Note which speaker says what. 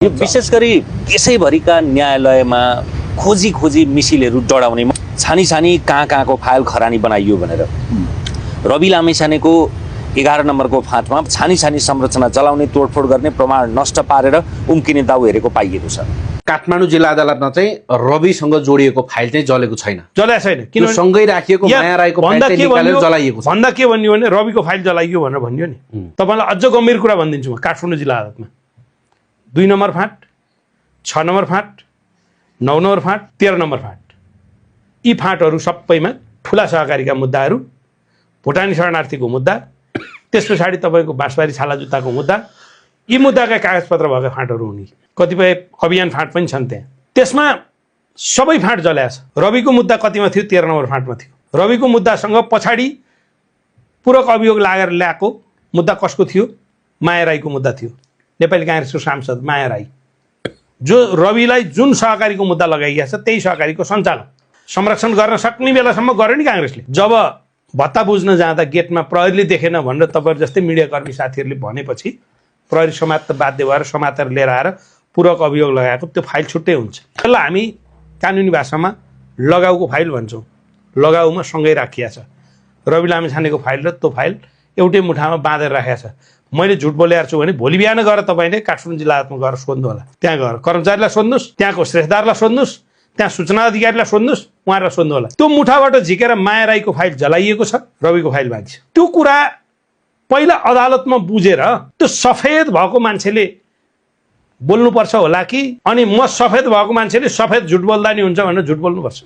Speaker 1: यो विशेष गरी देशैभरिका न्यायालयमा खोजी खोजी मिसिलहरू डढाउने छानी छानी कहाँको फाइल खरानी बनाइयो भनेर रवि लामिछानेको 11 नम्बरको फाँटमा छानी छानी संरचना जलाउने तोडफोड गर्ने प्रमाण नष्ट पारेर उम्किने दाउ हेरेको पाइएको छ।
Speaker 2: काठमाडौँ जिल्ला अदालतमा चाहिँ रविसँग जोडिएको फाइल चाहिँ जलेको छैन,
Speaker 3: जलेको छैन।
Speaker 2: किन सँगै राखिएको माया राईको फाइल चाहिँ निकालेर जलाइएको छ।
Speaker 3: भन्दा के भन्यो भने रविको फाइल जलाइयो भनेर भन्यो नि। तपाईलाई अझ गम्भीर कुरा भनिदिन्छु म। काठमाडौँ जिल्ला अदालतमा 2 नम्बर फाँट, 6 नम्बर फाँट, 9 नम्बर फाँट, 13 नम्बर फाँट, यी फाँटहरू सबैमा ठुला सहकारीका मुद्दाहरू, भुटानी शरणार्थीको मुद्दा, त्यस पछाडि तपाईँको बाँसबारी छाला जुत्ताको मुद्दा, यी मुद्दाका कागजपत्र भएका फाँटहरू हुने। कतिपय अभियान फाँट पनि छन् त्यहाँ। त्यसमा सबै फाँट जल्या छ। रविको मुद्दा कतिमा थियो? 13 नम्बर फाँटमा थियो। रविको मुद्दासँग पछाडि पूरक अभियोग लागेर ल्याएको मुद्दा कसको थियो? माया राईको मुद्दा थियो। नेपाली काङ्ग्रेसको सांसद माया राई, जो रविलाई जुन सहकारीको मुद्दा लगाइएको छ त्यही सहकारीको सञ्चालन संरक्षण गर्न सक्ने बेलासम्म गर्यो नि काङ्ग्रेसले। जब भत्ता बुझ्न जाँदा गेटमा प्रहरीले देखेन भनेर तपाईहरु जस्तै मिडियाकर्मी साथीहरूले भनेपछि प्रहरी समात्न बाध्य भएर समातेर लिएर आएर पूरक अभियोग लगाएको त्यो फाइल छुट्टै हुन्छ। त्यसलाई हामी कानुनी भाषामा लगाउको फाइल भन्छौँ। लगाउमा सँगै राखिया छ। रवि लामिछानेको फाइल र त्यो फाइल एउटै मुठामा बाँधेर राखेको छ। मैले झुट बोलेर छु भने भोलि बिहान गएर तपाईले काठमाडौँ जिल्ला अदालतमा गएर सोध्नु होला। त्यहाँ गएर कर्मचारीलाई सोध्नुस्, त्यहाँको श्रेष्ठदारलाई सोध्नुस्, त्यहाँ सूचना अधिकारीलाई सोध्नुस्, उहाँहरूलाई सोध्नु होला। त्यो मुठाबाट झिकेर माया राईको फाइल जलाइएको छ, रविको फाइल बाँकी छ। त्यो कुरा पहिला अदालतमा बुझेर त्यो सफेद भएको मान्छेले बोल्नुपर्छ होला कि अनि म सफेद भएको मान्छेले सफेद झुट बोल्दा नि हुन्छ भनेर झुट बोल्नुपर्छ।